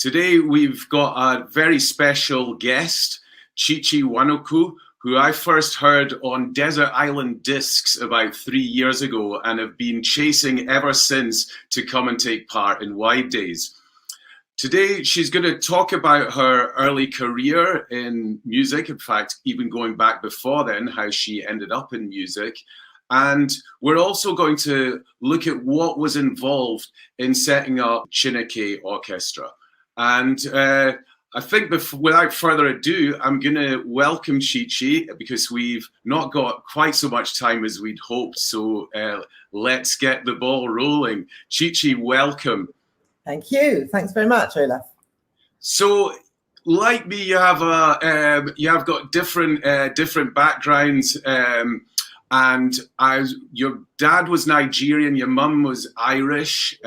Today we've got a very special guest, Chi-chi Nwanoku, who I first heard on Desert Island Discs about 3 years ago and have been chasing ever since to come and take part in Wide Days. Today she's going to talk about her early career in music, in fact even going back before then, how she ended up in music. And we're also going to look at what was involved in setting up Chineke Orchestra. And I think without further ado, I'm going to welcome Chi-chi because we've not got quite so much time as we'd hoped. So let's get the ball rolling. Chi-chi, welcome. Thank you. Thanks very much, Olaf. So, like me, you have got different backgrounds. And your dad was Nigerian, your mum was Irish.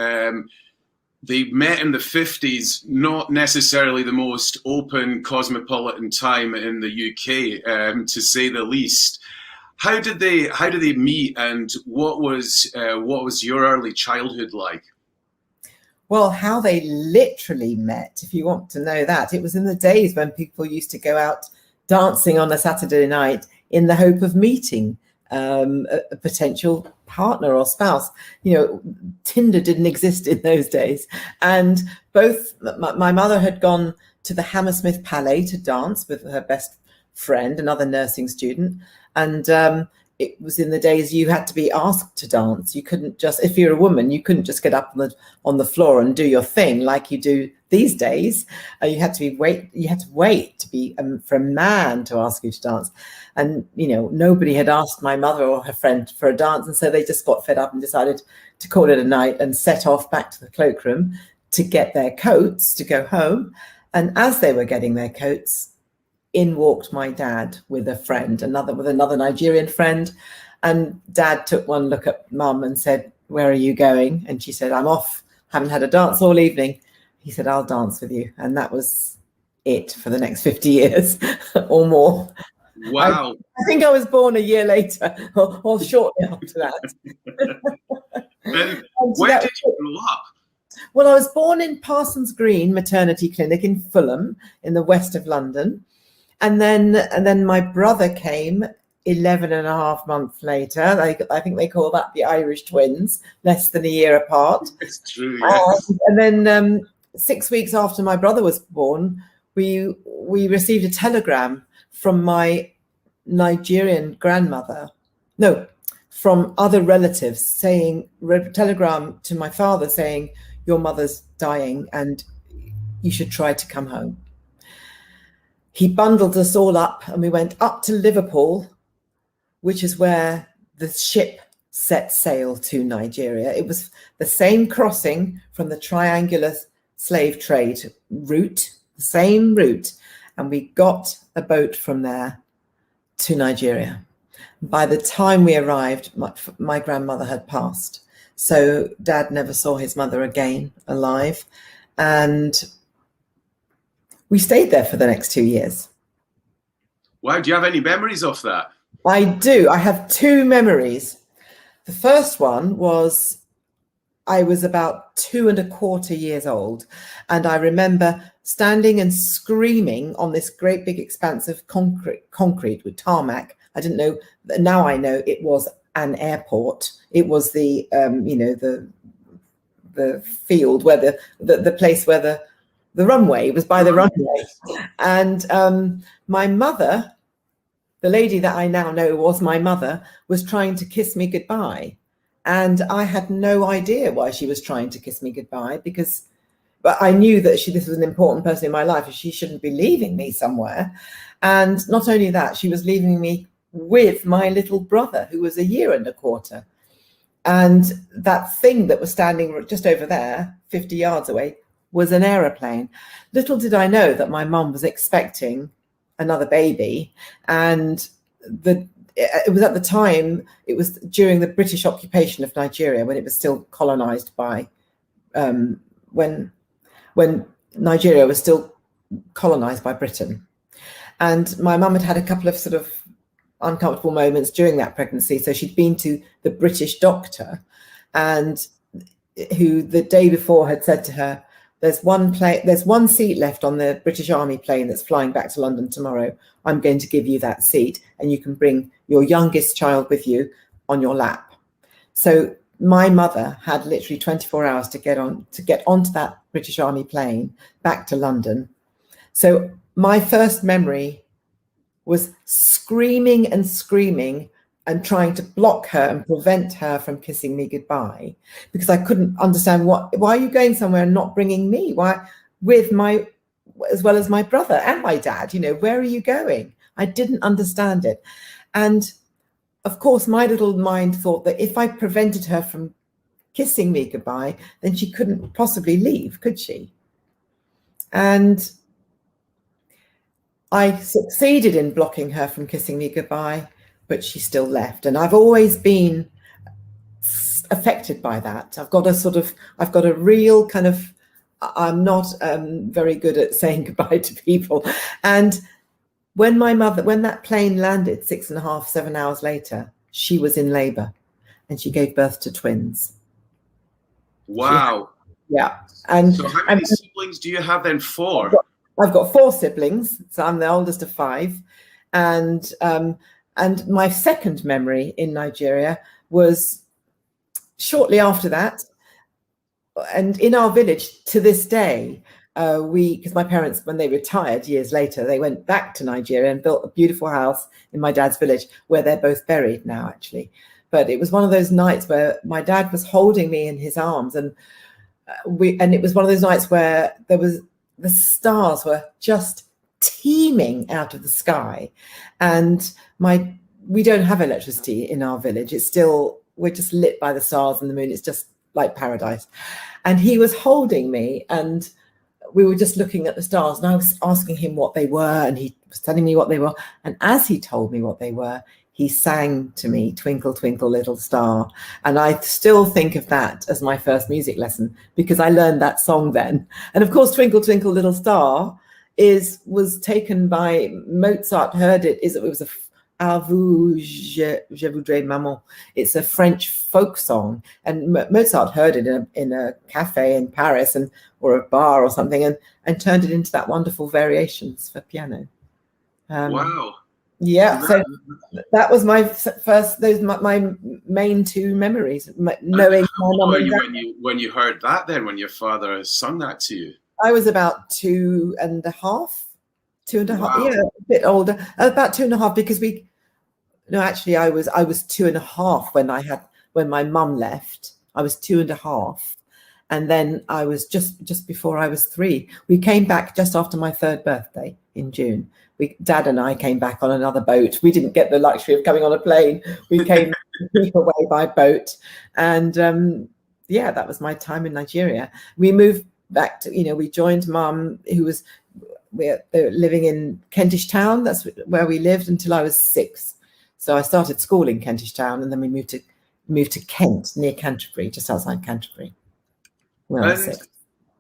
They met in the 50s, not necessarily the most open cosmopolitan time in the UK, to say the least. How did they meet, and what was your early childhood like? Well, how they literally met, if you want to know that, it was in the days when people used to go out dancing on a Saturday night in the hope of meeting a potential partner or spouse. You know, Tinder didn't exist in those days. And both my mother had gone to the Hammersmith Palais to dance with her best friend, another nursing student. And it was in the days you had to be asked to dance. You couldn't just, if you're a woman, you couldn't just get up on the floor and do your thing like you do these days. You had to wait to be for a man to ask you to dance. And, you know, nobody had asked my mother or her friend for a dance. And so they just got fed up and decided to call it a night and set off back to the cloakroom to get their coats to go home. And as they were getting their coats, in walked my dad with a friend, another Nigerian friend. And Dad took one look at Mum and said, "Where are you going?" And she said, "I'm off. Haven't had a dance all evening." He said, "I'll dance with you." And that was it for the next 50 years or more. Wow. I think I was born a year later or shortly after that. Then where did you grow up? Well, I was born in Parsons Green Maternity Clinic in Fulham in the west of London. And then my brother came 11 and a half months later. I think they call that the Irish twins, less than a year apart. It's true, yes. And then 6 weeks after my brother was born, we received a telegram from my Nigerian grandmother, from other relatives telegram to my father saying, "Your mother's dying and you should try to come home." He bundled us all up and we went up to Liverpool, which is where the ship set sail to Nigeria. It was the same crossing from the triangular slave trade route, the same route. And we got a boat from there to Nigeria. By the time we arrived, my grandmother had passed. So Dad never saw his mother again alive. And we stayed there for the next 2 years. Wow, do you have any memories of that? I do. I have two memories. The first one was I was about 2¼ years old. And I remember standing and screaming on this great big expanse of concrete with tarmac. I didn't know. Now I know it was an airport. It was the field where the place where the runway, it was by the runway. And my mother, the lady that I now know was my mother, was trying to kiss me goodbye. And I had no idea why she was trying to kiss me goodbye but I knew that this was an important person in my life and she shouldn't be leaving me somewhere. And not only that, she was leaving me with my little brother, who was 1¼ years. And that thing that was standing just over there, 50 yards away, was an aeroplane. Little did I know that my mum was expecting another baby. And it was at the time, it was during the British occupation of Nigeria, when it was still colonized by, when Nigeria was still colonized by Britain. And my mum had had a couple of sort of uncomfortable moments during that pregnancy. So she'd been to the British doctor, and who the day before had said to her, There's one seat left on the British Army plane that's flying back to London tomorrow. I'm going to give you that seat, and you can bring your youngest child with you on your lap. So my mother had literally 24 hours to get onto that British Army plane back to London. So my first memory was screaming and screaming and trying to block her and prevent her from kissing me goodbye, because I couldn't understand why are you going somewhere and not bringing me? Why, with my, as well as my brother and my dad, you know, where are you going? I didn't understand it. And of course, my little mind thought that if I prevented her from kissing me goodbye, then she couldn't possibly leave, could she? And I succeeded in blocking her from kissing me goodbye, but she still left. And I've always been affected by that. I've got a real kind of, I'm not very good at saying goodbye to people. And when that plane landed 6.5, 7 hours later, she was in labor and she gave birth to twins. Wow. Yeah. And so how many siblings do you have then? 4? I've got 4 siblings, so I'm the oldest of 5. And my second memory in Nigeria was shortly after that. And in our village to this day, because my parents, when they retired years later, they went back to Nigeria and built a beautiful house in my dad's village where they're both buried now, actually. But it was one of those nights where my dad was holding me in his arms, and it was one of those nights where the stars were just teeming out of the sky. And we don't have electricity in our village. We're just lit by the stars and the moon. It's just like paradise. And he was holding me, and we were just looking at the stars, and I was asking him what they were, and he was telling me what they were. And as he told me what they were, he sang to me, "Twinkle, twinkle, little star." And I still think of that as my first music lesson, because I learned that song then. And of course, "Twinkle, twinkle, little star" was taken by Mozart. Heard it. It was a "À vous, je voudrais maman." It's a French folk song, and Mozart heard it in a cafe in Paris or a bar or something, and turned it into that wonderful variations for piano. Wow. Yeah, so that was my first. My main 2 memories. Knowing my mum and dad. When you heard that, then when your father sung that to you, I was about 2.5. 2.5. Wow. Yeah, a bit older. About 2.5, because actually I was 2.5 when my mum left. I was 2.5, and then I was just before I was 3. We came back just after my 3rd birthday in June. Dad and I came back on another boat. We didn't get the luxury of coming on a plane. We came away by boat, and that was my time in Nigeria. We moved back to, we joined Mum, who was they were living in Kentish Town. That's where we lived until I was 6. So I started school in Kentish Town, and then we moved to Kent, near Canterbury, just outside Canterbury. When I was 6.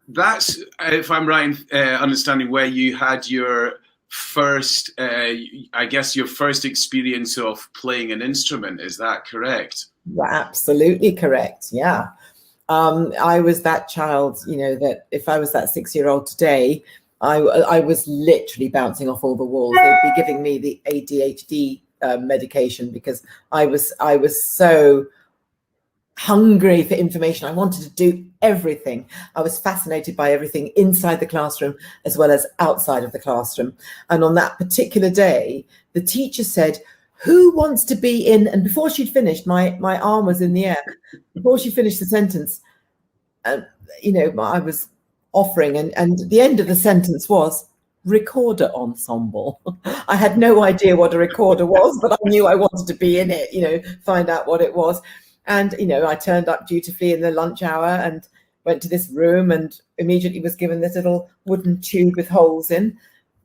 That's, if I'm right in understanding, where you had your first, I guess, your first experience of playing an instrument. Is that correct? Absolutely correct. Yeah. I was that child, that if I was that 6-year-old today, I was literally bouncing off all the walls. They'd be giving me the ADHD medication, because I was so hungry for information. I wanted to do everything. I was fascinated by everything inside the classroom as well as outside of the classroom. And on that particular day, the teacher said, "Who wants to be in?" And before she'd finished, my arm was in the air. Before she finished the sentence, I was offering, and the end of the sentence was "recorder ensemble." I had no idea what a recorder was, but I knew I wanted to be in it, find out what it was. And, I turned up dutifully in the lunch hour and went to this room, and immediately was given this little wooden tube with holes in,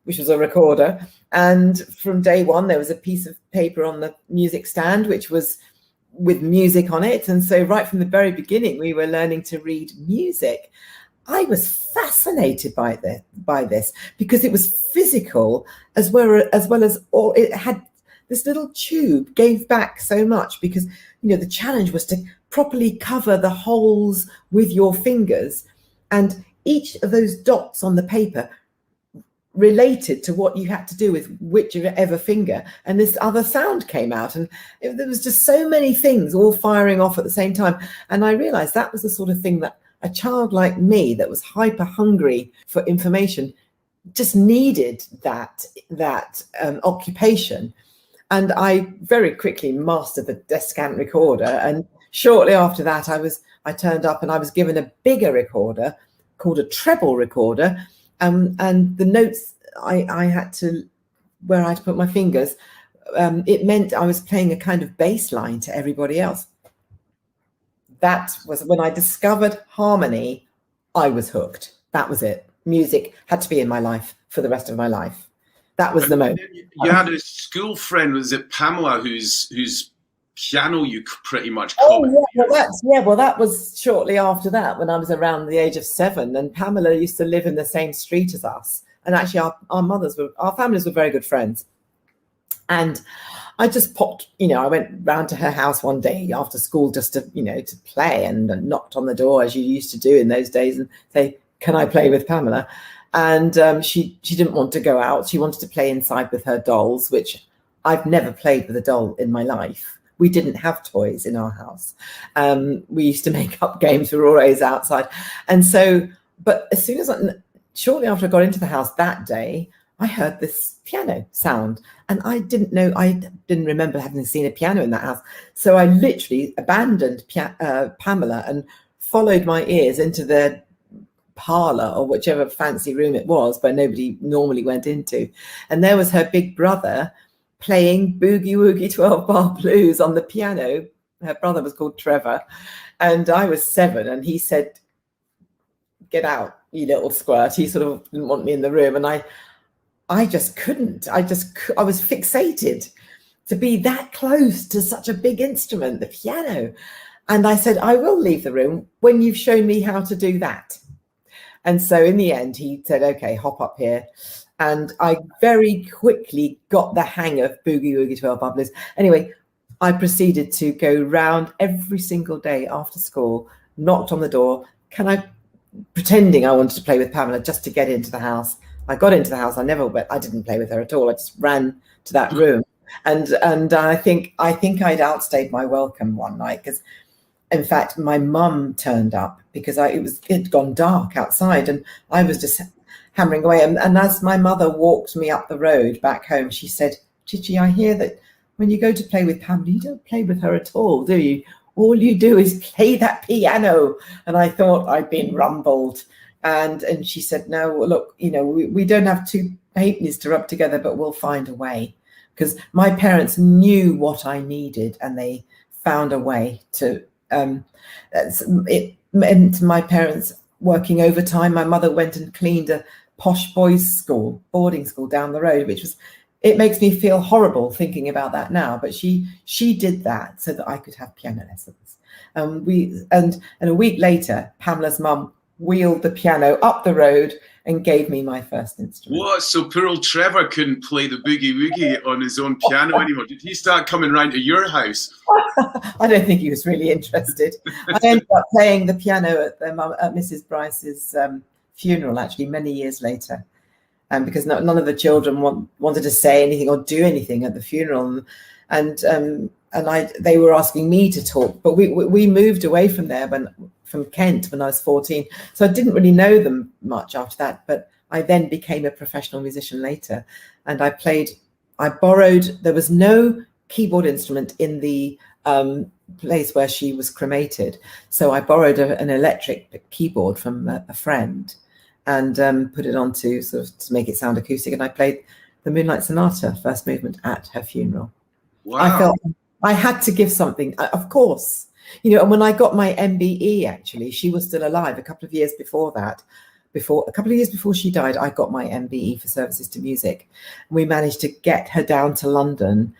which was a recorder. And from day one, there was a piece of paper on the music stand, which was with music on it. And so right from the very beginning, we were learning to read music. I was fascinated by this because it was physical as well as all. It had this little tube, gave back so much, because the challenge was to properly cover the holes with your fingers. And each of those dots on the paper related to what you had to do with whichever finger, and this other sound came out, and there was just so many things all firing off at the same time. And I realized that was the sort of thing that a child like me, that was hyper hungry for information, just needed that occupation. And I very quickly mastered the descant recorder, and shortly after that I turned up and I was given a bigger recorder called a treble recorder. And the notes I had to, where I had to put my fingers, it meant I was playing a kind of bass line to everybody else. That was when I discovered harmony. I was hooked. That was it. Music had to be in my life for the rest of my life. That was the moment. You had a school friend, was it Pamela, whose piano you pretty much copied? Well, that was shortly after that, when I was around the age of 7, and Pamela used to live in the same street as us. And actually our families were very good friends. And I just popped, I went round to her house one day after school just to, to play, and knocked on the door as you used to do in those days and say, can I play with Pamela? And she didn't want to go out. She wanted to play inside with her dolls, which I've never played with a doll in my life. We didn't have toys in our house. We used to make up games. We were always outside. And so, but as soon as shortly after I got into the house that day, I heard this piano sound, and I didn't remember having seen a piano in that house. So I literally abandoned Pamela and followed my ears into the parlor or whichever fancy room it was where nobody normally went into. And there was her big brother playing Boogie Woogie 12-bar blues on the piano. Her brother was called Trevor, and I was 7, and he said, get out, you little squirt. He sort of didn't want me in the room, and I just couldn't. I was fixated to be that close to such a big instrument, the piano. And I said, I will leave the room when you've shown me how to do that. And so in the end, he said, okay, hop up here. And I very quickly got the hang of Boogie Woogie 12-bar blues. Anyway, I proceeded to go round every single day after school, knocked on the door, pretending I wanted to play with Pamela just to get into the house. I got into the house. I didn't play with her at all. I just ran to that room. And I think I'd outstayed my welcome one night, because in fact, my mum turned up because it had gone dark outside, and I was just hammering away. And as my mother walked me up the road back home, she said, Chi-chi, I hear that when you go to play with Pamela, you don't play with her at all, do you? All you do is play that piano. And I thought I'd been rumbled. And she said, no, look, we don't have 2 halfpennies to rub together, but we'll find a way. Because my parents knew what I needed, and they found a way to, it meant my parents working overtime. My mother went and cleaned a posh boys' boarding school down the road, it makes me feel horrible thinking about that now, but she did that so that I could have piano lessons. And a week later, Pamela's mum wheeled the piano up the road and gave me my first instrument. What? So poor old Trevor couldn't play the Boogie Woogie on his own piano anymore. Did he start coming round to your house? I don't think he was really interested. I ended up playing the piano at Mrs. Bryce's funeral, actually, many years later, because none of the children wanted to say anything or do anything at the funeral, and they were asking me to talk, but we moved away from there from Kent when I was 14, so I didn't really know them much after that. But I then became a professional musician later, and I borrowed. There was no keyboard instrument in the place where she was cremated, so I borrowed an electric keyboard from a friend, and put it on to make it sound acoustic, and I played the Moonlight Sonata first movement at her funeral. Wow. I felt I had to give something, of course, and when I got my MBE, actually, she was still alive a couple of years before that. A couple of years before she died, I got my MBE for services to music. We managed to get her down to London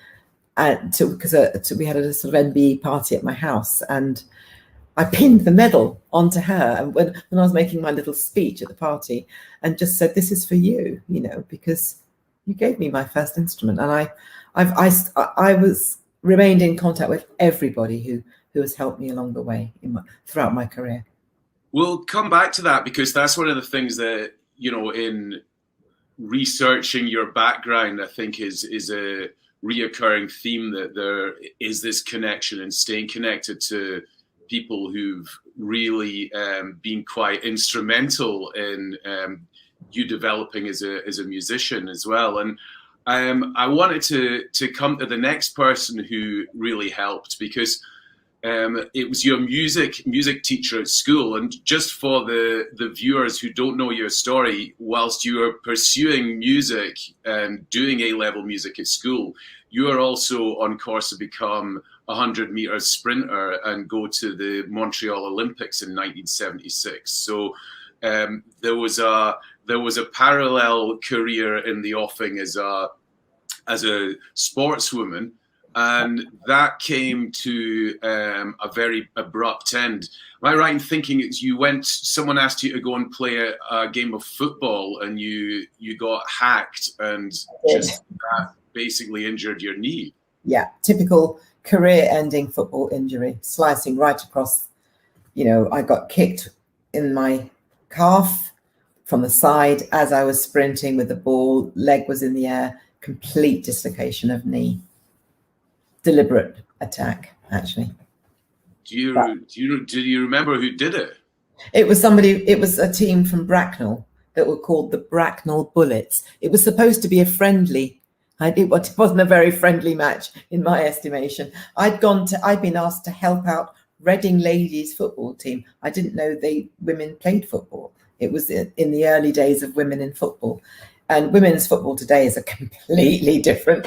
because we had a sort of MBE party at my house, and I pinned the medal onto her, and when I was making my little speech at the party, and just said, "This is for you," because you gave me my first instrument. And I remained in contact with everybody who has helped me along the way throughout my career. We'll come back to that because that's one of the things that, in researching your background, I think is a reoccurring theme, that there is this connection and staying connected to people who've really been quite instrumental in you developing as a musician as well. And I wanted to come to the next person who really helped, because it was your music teacher at school. And just for the viewers who don't know your story, whilst you were pursuing music and doing A-level music at school, you are also on course to become a 100-meter sprinter and go to the Montreal Olympics in 1976. So there was a parallel career in the offing as a sportswoman. And that came to a very abrupt end. Am I right in thinking someone asked you to go and play a game of football, and you got hacked, and just that basically injured your knee? Yeah, typical career-ending football injury, slicing right across. I got kicked in my calf from the side as I was sprinting with the ball. Leg was in the air, complete dislocation of knee. Deliberate attack, actually. Do you remember who did it? It was a team from Bracknell that were called the Bracknell Bullets. It was supposed to be a friendly. It wasn't a very friendly match in my estimation. I'd been asked to help out Reading ladies football team. I didn't know women played football. It was in the early days of women in football. And women's football today is a completely different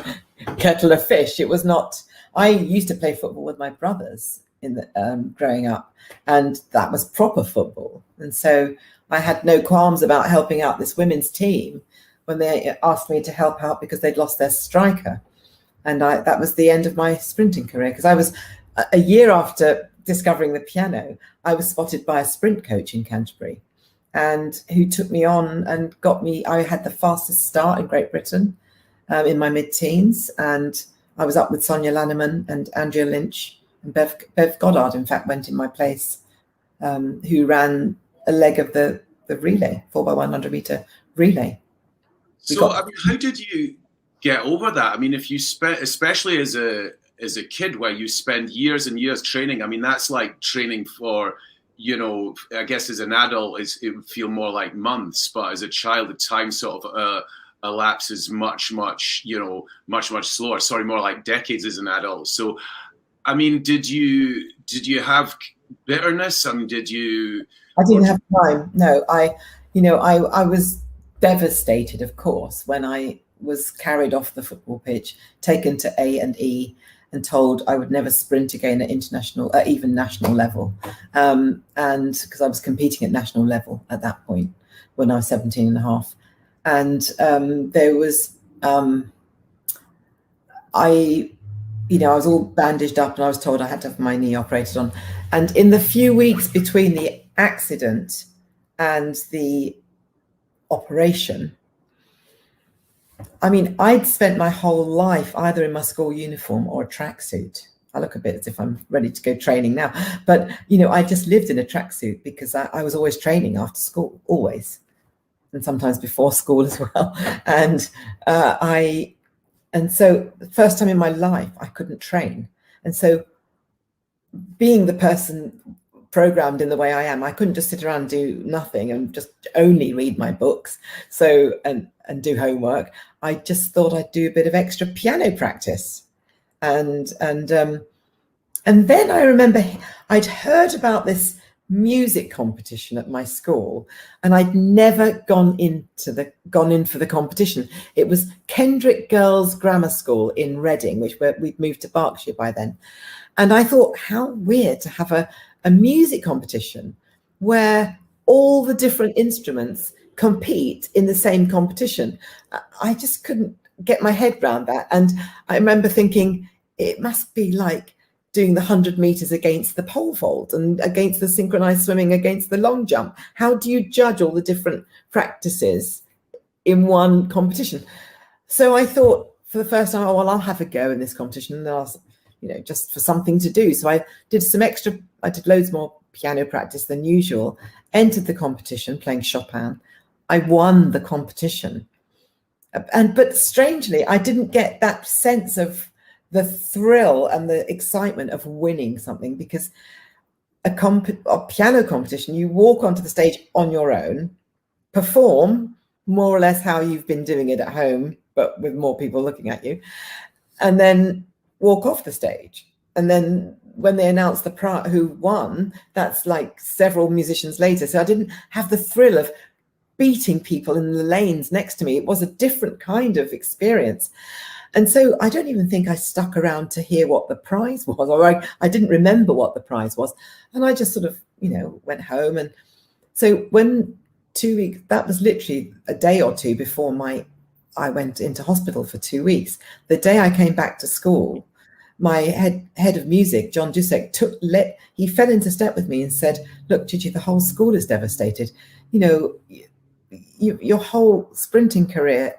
kettle of fish. It was not. I used to play football with my brothers growing up, and that was proper football. And so I had no qualms about helping out this women's team when they asked me to help out because they'd lost their striker. And that was the end of my sprinting career, because I was a year after discovering the piano, I was spotted by a sprint coach in Canterbury, and who took me on and got me. I had the fastest start in Great Britain in my mid-teens, and I was up with Sonia Lanneman and Andrea Lynch, and Bev Goddard, in fact, went in my place, who ran a leg of the relay, 4x100-meter relay. So, how did you get over that? I mean, if you especially as a kid, where you spend years and years training, I mean, that's like training for, I guess as an adult, it would feel more like months, but as a child, the time sort of elapses much slower. Sorry, more like decades as an adult. So, I mean, did you have bitterness? I mean, I didn't have time. No, I was devastated, of course, when I was carried off the football pitch, taken to A&E, and told I would never sprint again at international, even national level. And because I was competing at national level at that point when I was 17 and a half. And there was, I was all bandaged up, and I was told I had to have my knee operated on. And in the few weeks between the accident and the operation, I mean, I'd spent my whole life either in my school uniform or a tracksuit. I look a bit as if I'm ready to go training now. But, I just lived in a tracksuit because I was always training after school, always. And sometimes before school as well. And so the first time in my life, I couldn't train. And so being the person programmed in the way I am, I couldn't just sit around and do nothing and just only read my books and do homework. I just thought I'd do a bit of extra piano practice. And then I remember I'd heard about this music competition at my school, and I'd never gone in for the competition. It was Kendrick Girls Grammar School in Reading, we'd moved to Berkshire by then. And I thought, how weird to have a music competition where all the different instruments compete in the same competition. I just couldn't get my head around that. And I remember thinking, it must be like doing the 100 meters against the pole vault and against the synchronized swimming, against the long jump. How do you judge all the different practices in one competition? So I thought for the first time, I'll have a go in this competition, and I'll, just for something to do. So I did loads more piano practice than usual, entered the competition playing Chopin. I won the competition. But strangely, I didn't get that sense of the thrill and the excitement of winning something, because a piano competition, you walk onto the stage on your own, perform more or less how you've been doing it at home, but with more people looking at you, and then walk off the stage. And then when they announce the who won, that's like several musicians later. So I didn't have the thrill of beating people in the lanes next to me. It was a different kind of experience. And so I don't even think I stuck around to hear what the prize was, or I didn't remember what the prize was. And I just sort of, went home. And so when 2 weeks, that was literally a day or two before I went into hospital for 2 weeks. The day I came back to school, my head of music, John Dusek, he fell into step with me and said, "Look, Chi-chi, the whole school is devastated. Your whole sprinting career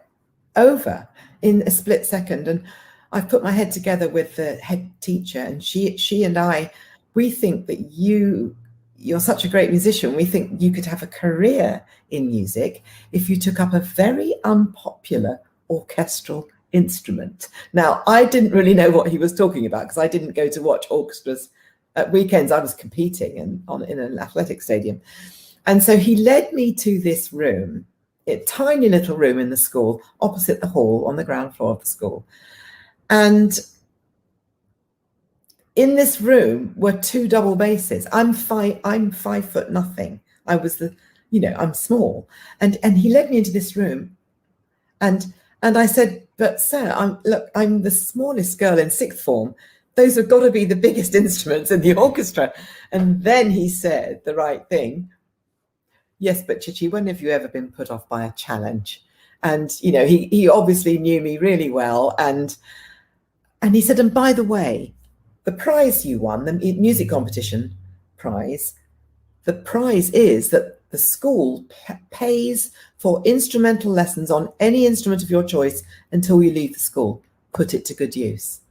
over in a split second." And I've put my head together with the head teacher, and she and I, we think that you're such a great musician. We think you could have a career in music if you took up a very unpopular orchestral instrument. Now, I didn't really know what he was talking about, because I didn't go to watch orchestras at weekends. I was competing in an athletic stadium. And so he led me to this room, a tiny little room in the school, opposite the hall on the ground floor of the school. And in this room were two double basses. I'm 5 foot nothing. I was I'm small. And he led me into this room. And I said, "But sir, I'm the smallest girl in sixth form. Those have got to be the biggest instruments in the orchestra." And then he said the right thing. "Yes, but Chi-chi, when have you ever been put off by a challenge?" And, he obviously knew me really well. And he said, "And by the way, the prize you won, the music competition prize, the prize is that the school pays for instrumental lessons on any instrument of your choice until you leave the school. Put it to good use."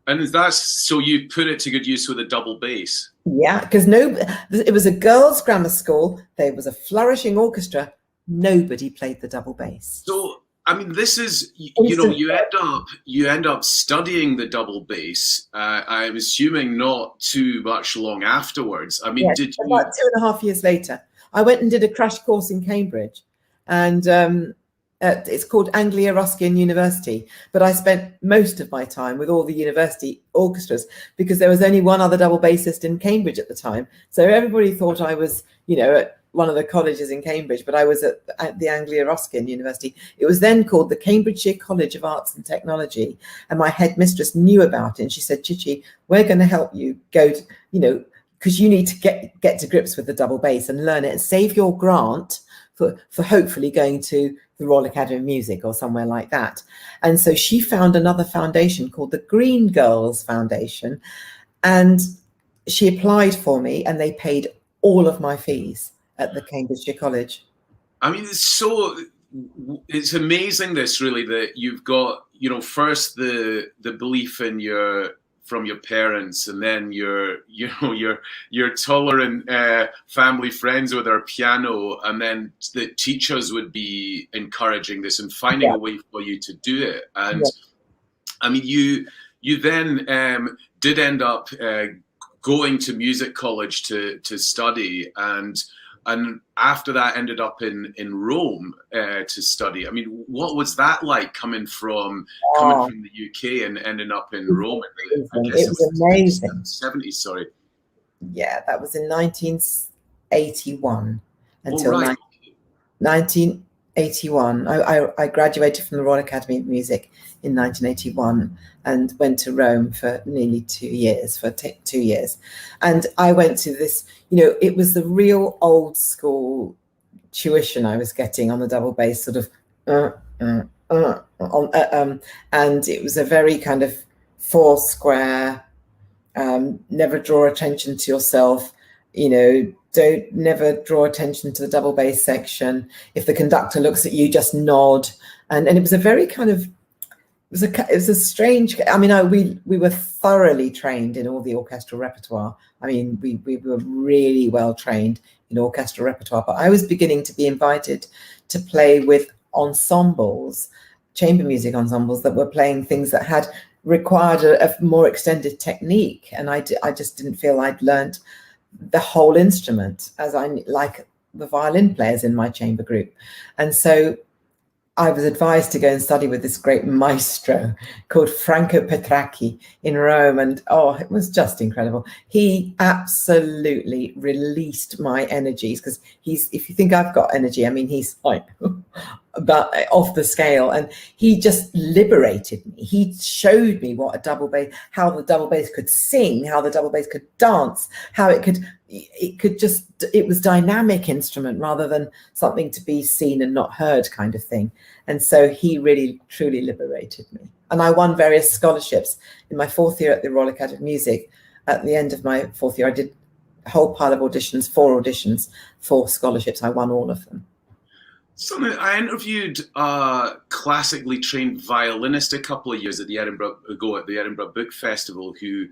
And so you put it to good use with a double bass? Yeah, because it was a girls' grammar school. There was a flourishing orchestra. Nobody played the double bass. So, I mean, this is, you end up studying the double bass. I'm assuming not too much long afterwards. I mean, yes, about 2.5 years later, I went and did a crash course in Cambridge, and it's called Anglia Ruskin University. But I spent most of my time with all the university orchestras, because there was only one other double bassist in Cambridge at the time. So everybody thought I was, at one of the colleges in Cambridge, but I was at the Anglia Ruskin University. It was then called the Cambridgeshire College of Arts and Technology. And my headmistress knew about it. And she said, "Chi-chi, we're going to help you go to, because you need to get to grips with the double bass and learn it and save your grant for hopefully going to the Royal Academy of Music or somewhere like that." And so she found another foundation called the Green Girls Foundation, and she applied for me, and they paid all of my fees at the Cambridgeshire College. I mean, it's amazing this, really, that you've got, first the belief in from your parents, and then your tolerant family friends with their piano, and then the teachers would be encouraging this and finding a way for you to do it. And I mean, you then did end up going to music college to study, and after that ended up in Rome to study. I mean, what was that like, coming from the UK and ending up in Rome? It was amazing. 70s, sorry. Yeah, that was in 1981 until 1981. I graduated from the Royal Academy of Music in 1981 and went to Rome for nearly 2 years, 2 years. And I went to this, it was the real old school tuition I was getting on the double bass, sort of, and it was a very kind of four square, never draw attention to yourself, never draw attention to the double bass section. If the conductor looks at you, just nod. And it was a very kind of it was a strange. I mean, we were thoroughly trained in all the orchestral repertoire. I mean, we were really well trained in orchestral repertoire. But I was beginning to be invited to play with ensembles, chamber music ensembles that were playing things that had required a more extended technique, and I just didn't feel I'd learned the whole instrument as I like the violin players in my chamber group, and so I was advised to go and study with this great maestro called Franco Petracchi in Rome. And oh, it was just incredible. He absolutely released my energies, because if you think I've got energy, I mean, he's like but off the scale, and he just liberated me. He showed me what a double bass, how the double bass could sing, how the double bass could dance, how it was dynamic instrument rather than something to be seen and not heard kind of thing. And so he really truly liberated me, and I won various scholarships in my 4th year at the Royal Academy of Music. At the end of my 4th year, I did a whole pile of auditions, 4 auditions, 4 scholarships. I won all of them. Something I interviewed a classically trained violinist a couple of years ago at the Edinburgh Book Festival, who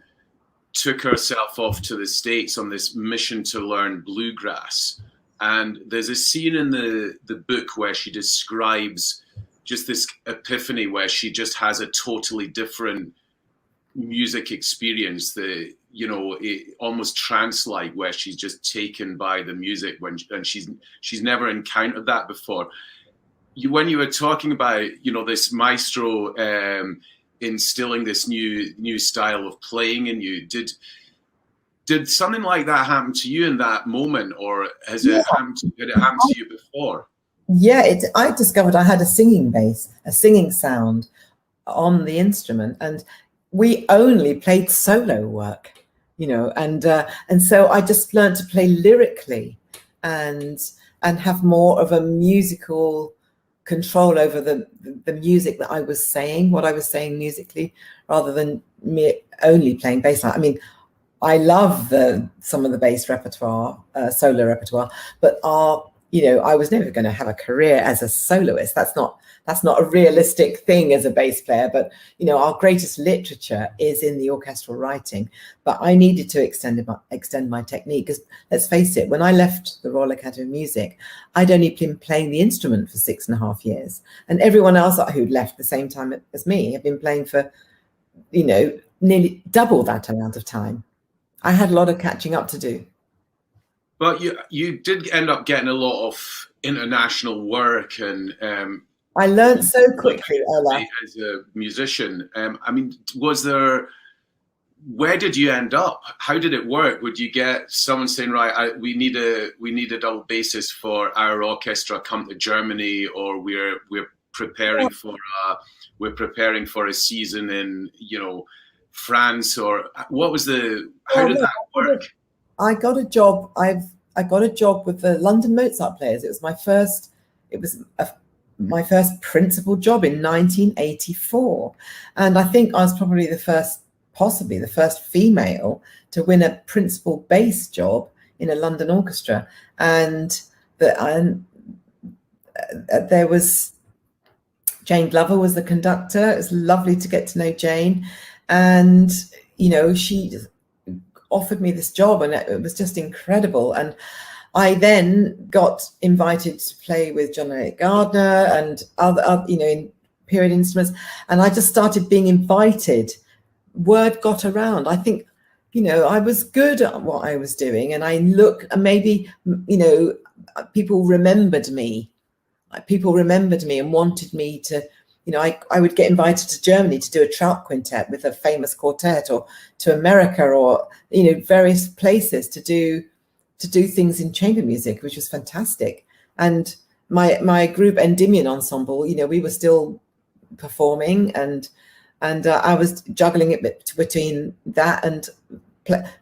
took herself off to the States on this mission to learn bluegrass. And there's a scene in the book where she describes just this epiphany where she just has a totally different music experience, almost trance-like, where she's just taken by the music and she's never encountered that before. When you were talking about this maestro instilling this new style of playing in you, did something like that happen to you in that moment, or did it happen to you before? Yeah, I discovered I had a singing bass, a singing sound on the instrument, and we only played solo work, and so I just learned to play lyrically and have more of a musical control over the music that I was saying, what I was saying musically, rather than me only playing bass line. I mean, I love some of the bass repertoire, solo repertoire, but I was never going to have a career as a soloist. That's not a realistic thing as a bass player. But our greatest literature is in the orchestral writing. But I needed to extend my technique, because let's face it, when I left the Royal Academy of Music, I'd only been playing the instrument for 6.5 years, and everyone else who'd left the same time as me had been playing for nearly double that amount of time. I had a lot of catching up to do. But you did end up getting a lot of international work, and I learned so quickly, Ella. As a musician. I mean, where did you end up? How did it work? Would you get someone saying, right, we need a double bassist for our orchestra, come to Germany, or we're preparing for a season in France, or what was how did that work? I got a job. I got a job with the London Mozart Players. It was my first principal job in 1984, and I think I was probably possibly the first female to win a principal bass job in a London orchestra. And there was Jane Glover was the conductor. It was lovely to get to know Jane, and she offered me this job, and it was just incredible. And I then got invited to play with Chineke and other in period instruments, and I just started being invited. Word got around. I think I was good at what I was doing, and maybe people remembered me. People remembered me and wanted me to. I would get invited to Germany to do a trout quintet with a famous quartet, or to America, or various places to do things in chamber music, which was fantastic. And my group Endymion Ensemble, we were still performing, and I was juggling it between that and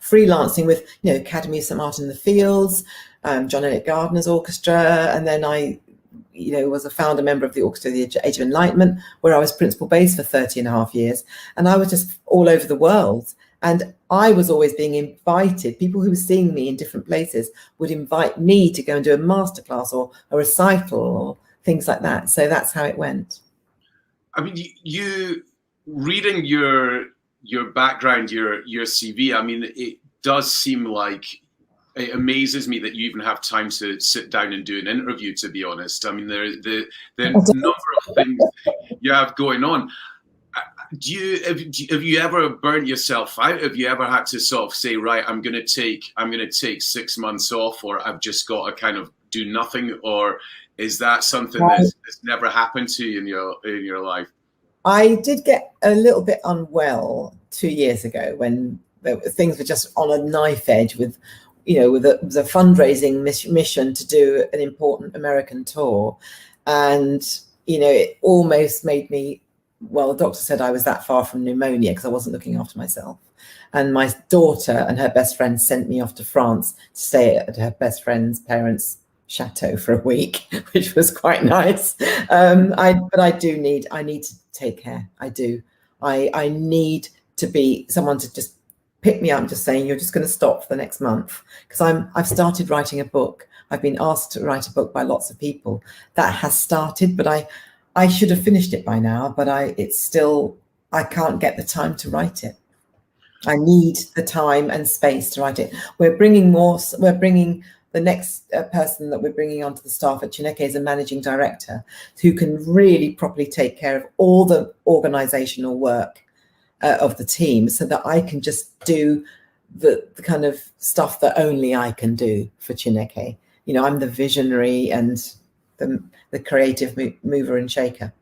freelancing with Academy of St Martin in the Fields, John Eliot Gardner's orchestra, and then I was a founder member of the Orchestra of the Age of Enlightenment, where I was principal bass for 30.5 years. And I was just all over the world. And I was always being invited. People who were seeing me in different places would invite me to go and do a masterclass or a recital or things like that. So that's how it went. I mean, you reading your background, your CV. I mean, it does seem like it amazes me that you even have time to sit down and do an interview. To be honest, I mean, the number of things you have going on. Have you ever burnt yourself out? Have you ever had to sort of say, right, I'm going to take 6 months off, or I've just got to kind of do nothing, or is that something that's never happened to you in your life? I did get a little bit unwell 2 years ago when things were just on a knife edge with, with a fundraising mission to do an important American tour. And, it almost made me, well, the doctor said I was that far from pneumonia because I wasn't looking after myself. And my daughter and her best friend sent me off to France to stay at her best friend's parents' chateau for a week, which was quite nice. But I need to take care. I do. I need to be someone to just pick me up and just saying, you're just going to stop for the next month. Because I've started writing a book. I've been asked to write a book by lots of people. That has started, but I should have finished it by now, but I can't get the time to write it. I need the time and space to write it. We're bringing the next person that we're bringing onto the staff at Chineke is a managing director who can really properly take care of all the organizational work of the team, so that I can just do the kind of stuff that only I can do for Chineke. I'm the visionary and the creative mover and shaker.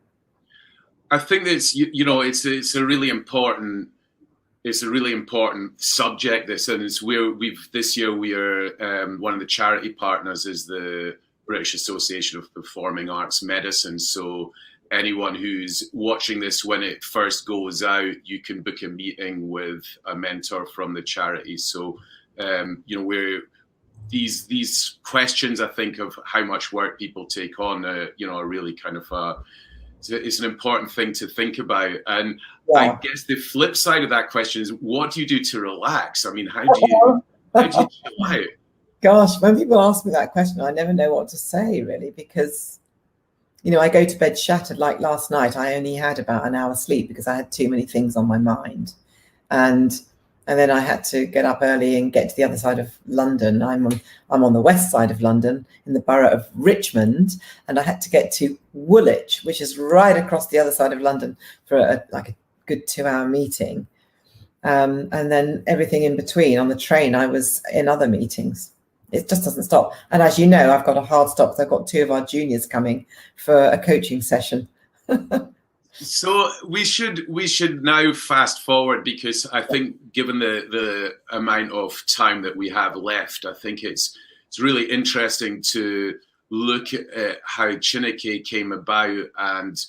I think that's it's a really important subject. This, and it's where this year we are one of the charity partners is the British Association of Performing Arts Medicine. So anyone who's watching this when it first goes out, you can book a meeting with a mentor from the charity. So we're these questions, I think, of how much work people take on, are really kind of it's an important thing to think about. And I guess the flip side of that question is, what do you do to relax? I mean, how do you chill out? Gosh, when people ask me that question, I never know what to say, really, because I go to bed shattered. Like last night, I only had about an hour's sleep because I had too many things on my mind. And then I had to get up early and get to the other side of London. I'm on the west side of London in the borough of Richmond, and I had to get to Woolwich, which is right across the other side of London, for a good 2-hour meeting. And then everything in between. On the train, I was in other meetings. It just doesn't stop. And as you know, I've got a hard stop because I've got 2 of our juniors coming for a coaching session. So we should now fast forward, because I think, given the amount of time that we have left, I think it's really interesting to look at how Chineke came about and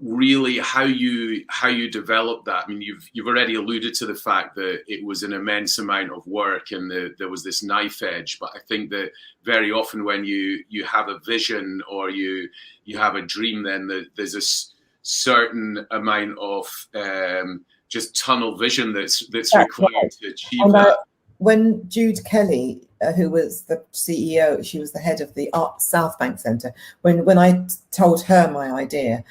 really how you developed that. I mean, you've already alluded to the fact that it was an immense amount of work and there was this knife edge. But I think that very often when you have a vision or you have a dream, then there's a certain amount of just tunnel vision that's required to achieve that. When Jude Kelly, who was the CEO, she was the head of the South Bank Centre. When I told her my idea,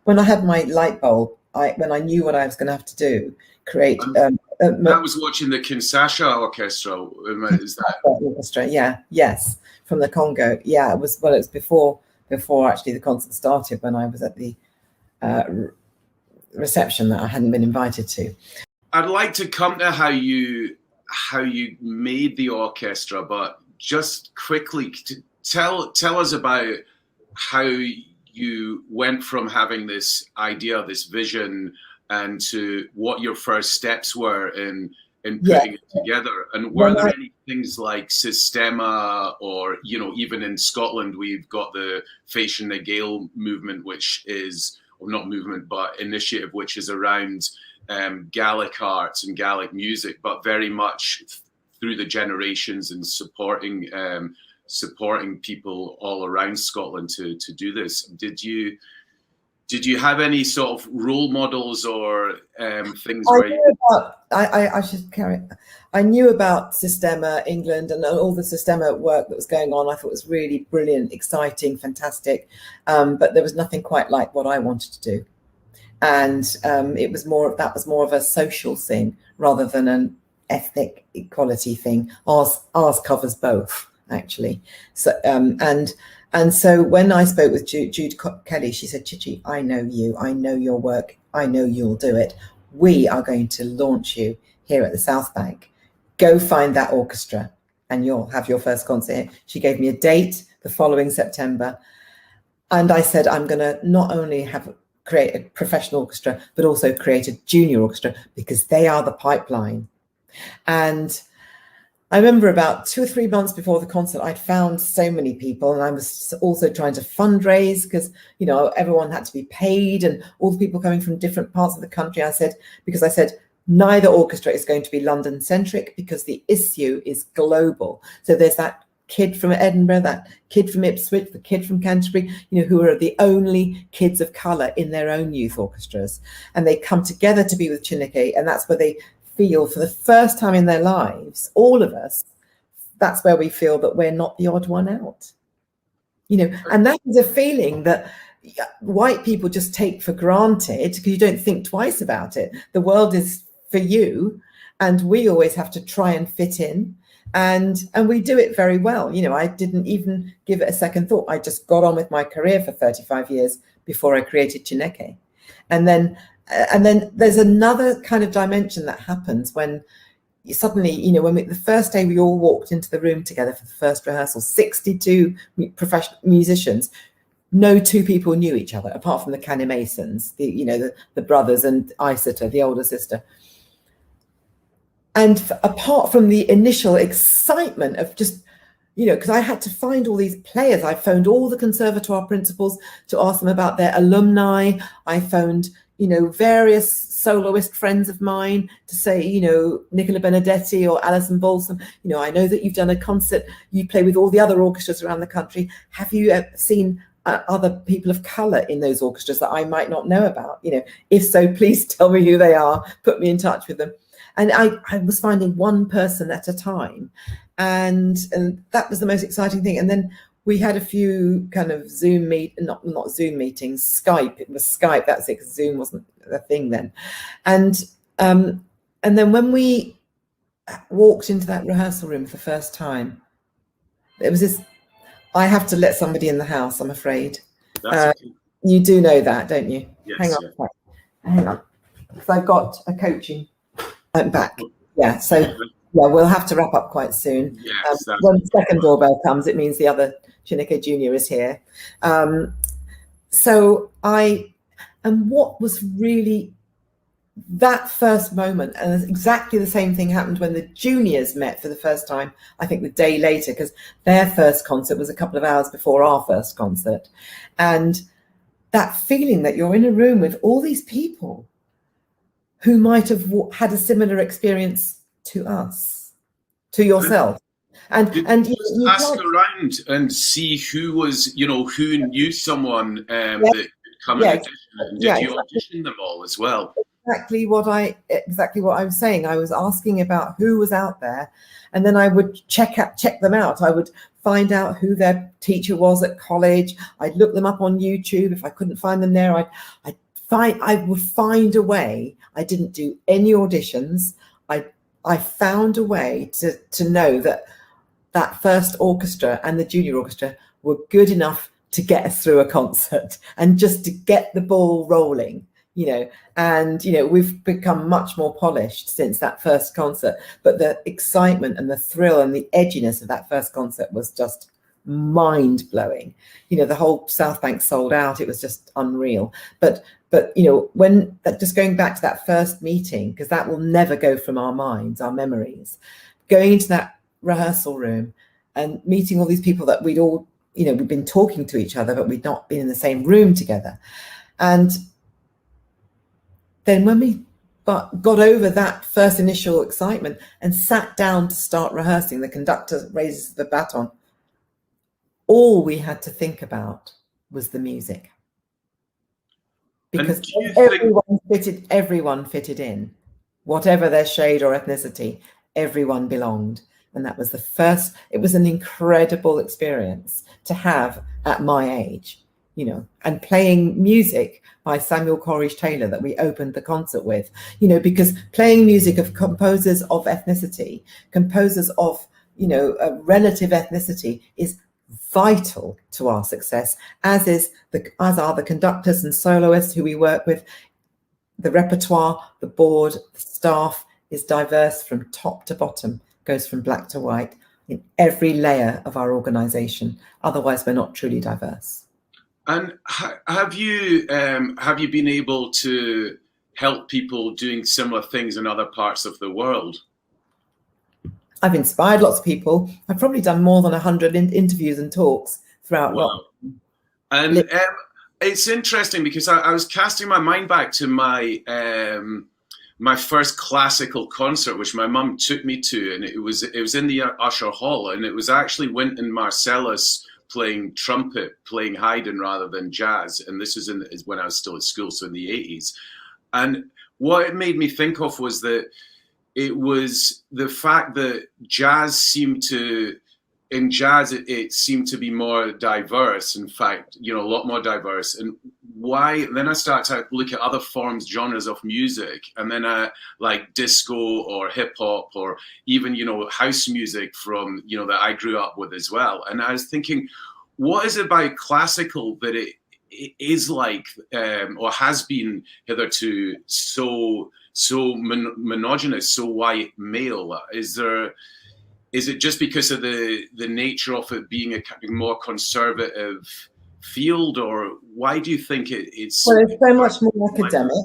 when I had my light bulb, when I knew what I was going to have to do, create. I was watching the Kinshasa Orchestra. Is that orchestra? Yeah, yes, from the Congo. Yeah, it was. Well, it was before actually the concert started, when I was at the reception that I hadn't been invited to. I'd like to come to how you made the orchestra, but just quickly tell us about how you went from having this idea, this vision, and to what your first steps were in putting it together. And were there any things like Systema, or even in Scotland we've got the Fashion na Gael movement, which is, or not movement, but initiative, which is around Gaelic arts and Gaelic music, but very much through the generations and supporting people all around Scotland to do this. Did you have any sort of role models or things? I knew about Systema England and all the Systema work that was going on. I thought it was really brilliant, exciting, fantastic, but there was nothing quite like what I wanted to do. And that was more of a social thing rather than an ethnic equality thing. Ours covers both, actually. So and so when I spoke with Jude Kelly, she said, Chi-chi, I know you, I know your work, I know you'll do it. We are going to launch you here at the South Bank. Go find that orchestra and you'll have your first concert here. She gave me a date the following September. And I said, I'm going to not only create a professional orchestra, but also create a junior orchestra, because they are the pipeline. And I remember about 2 or 3 months before the concert, I'd found so many people, and I was also trying to fundraise because, you know, everyone had to be paid, and all the people coming from different parts of the country. I said, neither orchestra is going to be London centric, because the issue is global. So there's that kid from Edinburgh, that kid from Ipswich, the kid from Canterbury, you know, who are the only kids of colour in their own youth orchestras, and they come together to be with Chineke, and that's where they feel, for the first time in their lives, all of us, that's where we feel that we're not the odd one out, you know. And that is a feeling that white people just take for granted, because you don't think twice about it. The world is for you, and we always have to try and fit in, and we do it very well. You know, I didn't even give it a second thought. I just got on with my career for 35 years before I created Chineke. And then there's another kind of dimension that happens when suddenly, you know, the first day we all walked into the room together for the first rehearsal, 62 professional musicians, no two people knew each other apart from the Canny Masons, the brothers, and Isata, the older sister. And apart from the initial excitement of just, you know, because I had to find all these players. I phoned all the conservatoire principals to ask them about their alumni. I phoned, you know, various soloist friends of mine to say, you know, Nicola Benedetti or Alison Balsam, you know, I know that you've done a concert, you play with all the other orchestras around the country. Have you seen other people of colour in those orchestras that I might not know about? You know, if so, please tell me who they are, put me in touch with them. And I was finding one person at a time. And that was the most exciting thing. And then we had a few kind of not Zoom meetings, Skype. It was Skype. That's it. Zoom wasn't a thing then. And then when we walked into that rehearsal room for the first time, it was this. I have to let somebody in the house, I'm afraid. That's okay. You do know that, don't you? Yes, Hang on, because I've got a coaching. I'm back. Yeah. So yeah, we'll have to wrap up quite soon. Yes, when the second doorbell comes, it means the other Chineke Junior is here. And what was really that first moment, and exactly the same thing happened when the juniors met for the first time, I think the day later, because their first concert was a couple of hours before our first concert. And that feeling that you're in a room with all these people who might have had a similar experience to us, to yourself. And you ask around and see who was, you know, who knew someone that could come and audition, and did you audition them all as well? Exactly what I was saying. I was asking about who was out there, and then I would check them out. I would find out who their teacher was at college. I'd look them up on YouTube. If I couldn't find them there, I would find a way. I didn't do any auditions. I found a way to know that first orchestra and the junior orchestra were good enough to get us through a concert and just to get the ball rolling, you know. And, you know, we've become much more polished since that first concert, but the excitement and the thrill and the edginess of that first concert was just mind-blowing. You know, the whole South Bank sold out. It was just unreal. But you know, just going back to that first meeting, because that will never go from our minds, our memories, going into that rehearsal room and meeting all these people that we'd been talking to each other, but we'd not been in the same room together. And then when we got over that first initial excitement and sat down to start rehearsing, the conductor raises the baton. All we had to think about was the music. Because everyone fitted in, whatever their shade or ethnicity, everyone belonged. And that was it was an incredible experience to have at my age, you know, and playing music by Samuel Coleridge Taylor that we opened the concert with, you know, because playing music of composers of ethnicity, composers of, you know, a relative ethnicity is vital to our success, as are the conductors and soloists who we work with. The repertoire, the board, the staff is diverse from top to bottom, goes from black to white in every layer of our organization. Otherwise, we're not truly diverse. And have you been able to help people doing similar things in other parts of the world? I've inspired lots of people. I've probably done more than 100 interviews and talks throughout. Wow. And it's interesting because I was casting my mind back to my my first classical concert, which my mum took me to, and it was in the Usher Hall, and it was actually Wynton Marsalis playing trumpet, playing Haydn rather than jazz, and this is when I was still at school, so in the 80s. And what it made me think of was that it was the fact that jazz seemed to, in jazz, it seemed to be more diverse. In fact, you know, a lot more diverse. And why? Then I started to look at other forms, genres of music, and then like disco or hip hop or even, you know, house music from, you know, that I grew up with as well. And I was thinking, what is it about classical that it is like, or has been hitherto so monogynous, so white male? Is it just because of the nature of it being a more conservative field, or why do you think it's? Well, it's so much more academic.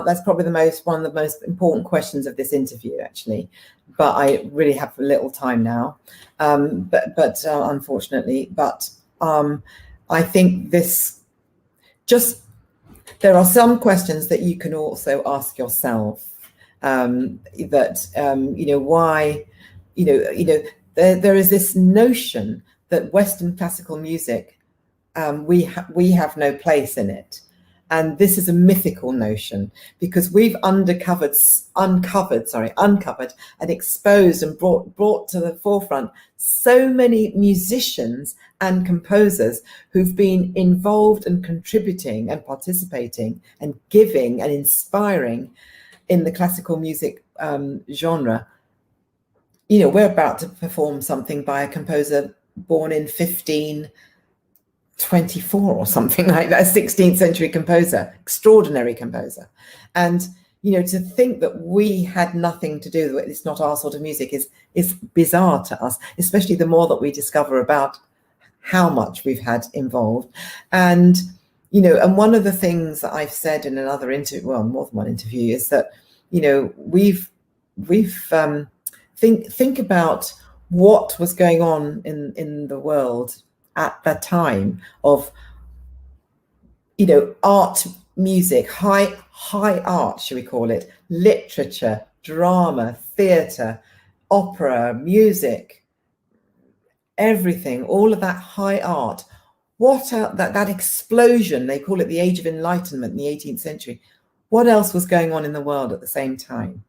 That's probably one of the most important questions of this interview, actually. But I really have little time now, unfortunately. But I think there are some questions that you can also ask yourself. You know, why, there is this notion that Western classical music, we have no place in it. And this is a mythical notion, because we've uncovered and exposed and brought to the forefront so many musicians and composers who've been involved and contributing and participating and giving and inspiring in the classical music genre. You know, we're about to perform something by a composer born in 1524 or something like that, a 16th century composer, extraordinary composer. And, you know, to think that we had nothing to do with it, it's not our sort of music, is bizarre to us, especially the more that we discover about how much we've had involved. And, you know, and one of the things that I've said in another interview, well, more than one interview, is that, you know, think about what was going on in the world at that time of, you know, art, music, high art, should we call it, literature, drama, theatre, opera, music, everything, all of that high art. That explosion, they call it the Age of Enlightenment in the 18th century. What else was going on in the world at the same time?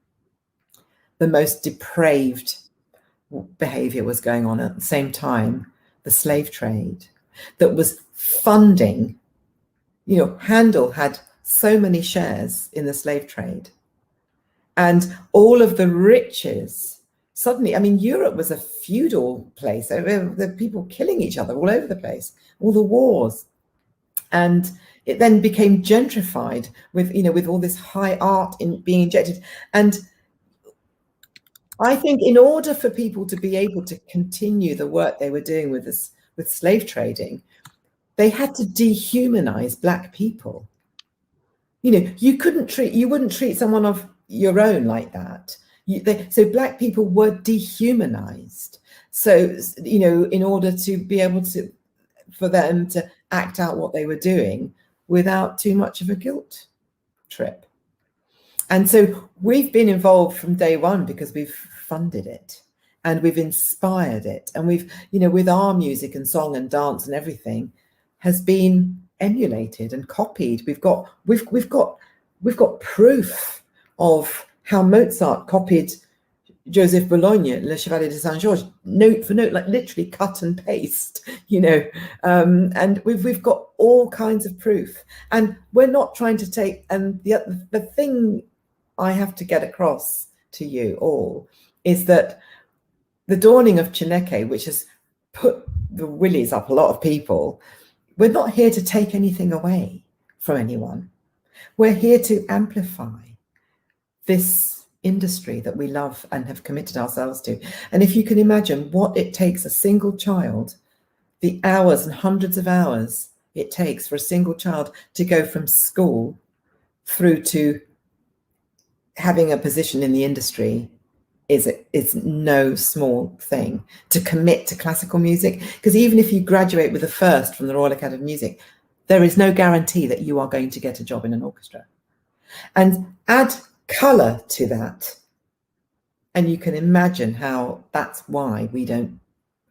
The most depraved behavior was going on at the same time. The slave trade that was funding, you know, Handel had so many shares in the slave trade, and all of the riches suddenly, I mean, Europe was a feudal place. There were people killing each other all over the place, all the wars. And it then became gentrified with, you know, with all this high art being injected. And I think in order for people to be able to continue the work they were doing with slave trading, they had to dehumanize Black people. You know, you wouldn't treat someone of your own like that. So Black people were dehumanized. So, you know, in order to be able for them to act out what they were doing without too much of a guilt trip. And so we've been involved from day one because we've funded it and we've inspired it. And we've, you know, with our music and song and dance and everything has been emulated and copied. We've got proof of how Mozart copied Joseph Boulogne, Le Chevalier de Saint Georges, note for note, like literally cut and paste, you know. And we've got all kinds of proof, and we're not trying to take. And the thing I have to get across to you all is that the dawning of Chineke, which has put the willies up a lot of people, we're not here to take anything away from anyone. We're here to amplify this industry that we love and have committed ourselves to. And if you can imagine what it takes a single child, the hours and hundreds of hours it takes for a single child to go from school through to having a position in the industry is no small thing. To commit to classical music, because even if you graduate with a first from the Royal Academy of Music, there is no guarantee that you are going to get a job in an orchestra. And add color to that, and you can imagine how that's why we don't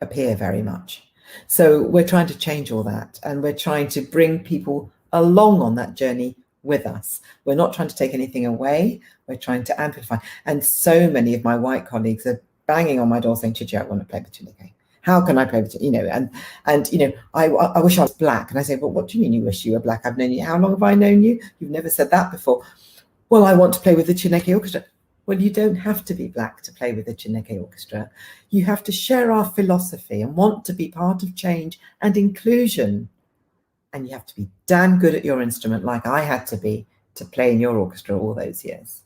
appear very much. So we're trying to change all that, and we're trying to bring people along on that journey with us. We're not trying to take anything away, we're trying to amplify. And so many of my white colleagues are banging on my door saying, Chi-chi, I want to play with Chineke. How can I play with, you know, and you know, I wish I was black. And I say, well, what do you mean you wish you were black? I've known you. How long have I known you? You've never said that before. Well, I want to play with the Chineke Orchestra. Well, you don't have to be black to play with the Chineke Orchestra. You have to share our philosophy and want to be part of change and inclusion. And you have to be damn good at your instrument, like I had to be, to play in your orchestra all those years.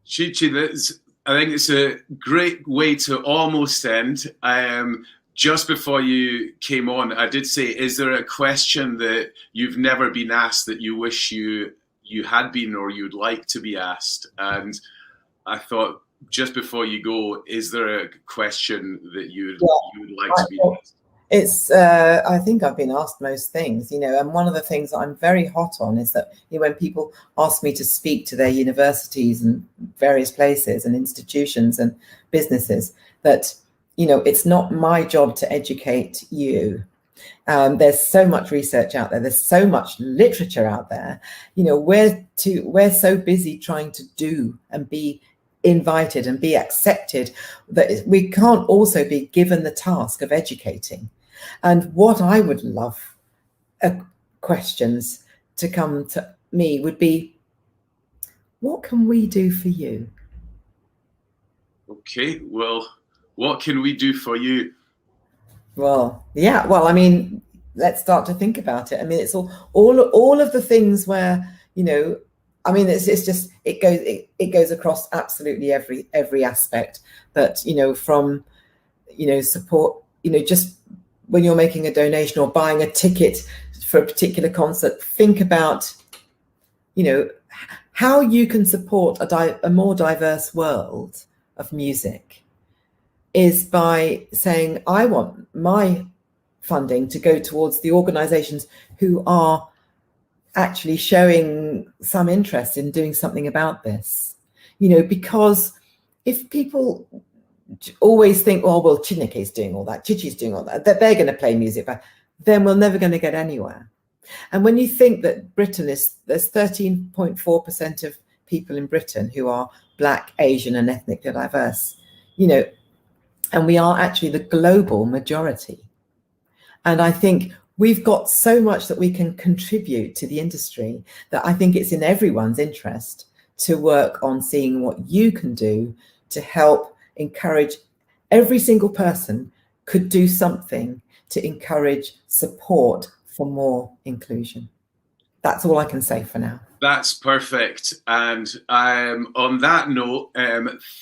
Chi-chi, I think it's a great way to almost end. Just before you came on, I did say, is there a question that you've never been asked that you wish you had been or you'd like to be asked? And I thought, just before you go, is there a question that you'd like to be asked? It's, I think I've been asked most things, you know, and one of the things I'm very hot on is that, you know, when people ask me to speak to their universities and various places and institutions and businesses, that, you know, it's not my job to educate you. There's so much research out there. There's so much literature out there. You know, we're so busy trying to do and be invited and be accepted that we can't also be given the task of educating. And what I would love questions to come to me would be, what can we do for you? Okay, well, what can we do for you? Well, yeah, well, I mean, let's start to think about it. I mean, it's all of the things where, you know, I mean, it's just, it goes across absolutely every aspect. But, you know, from, you know, support, you know, just when you're making a donation or buying a ticket for a particular concert, think about, you know, how you can support a more diverse world of music is by saying, I want my funding to go towards the organizations who are actually showing some interest in doing something about this. You know, because if people always think, oh, well, Chineke is doing all that, Chi-chi's doing all that, that they're going to play music, but then we're never going to get anywhere. And when you think that Britain there's 13.4% of people in Britain who are Black, Asian, and ethnically diverse, you know, and we are actually the global majority. And I think we've got so much that we can contribute to the industry that I think it's in everyone's interest to work on seeing what you can do to help encourage. Every single person could do something to encourage support for more inclusion. That's all I can say for now. That's perfect. And on that note,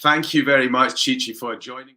thank you very much, Chi-chi, for joining.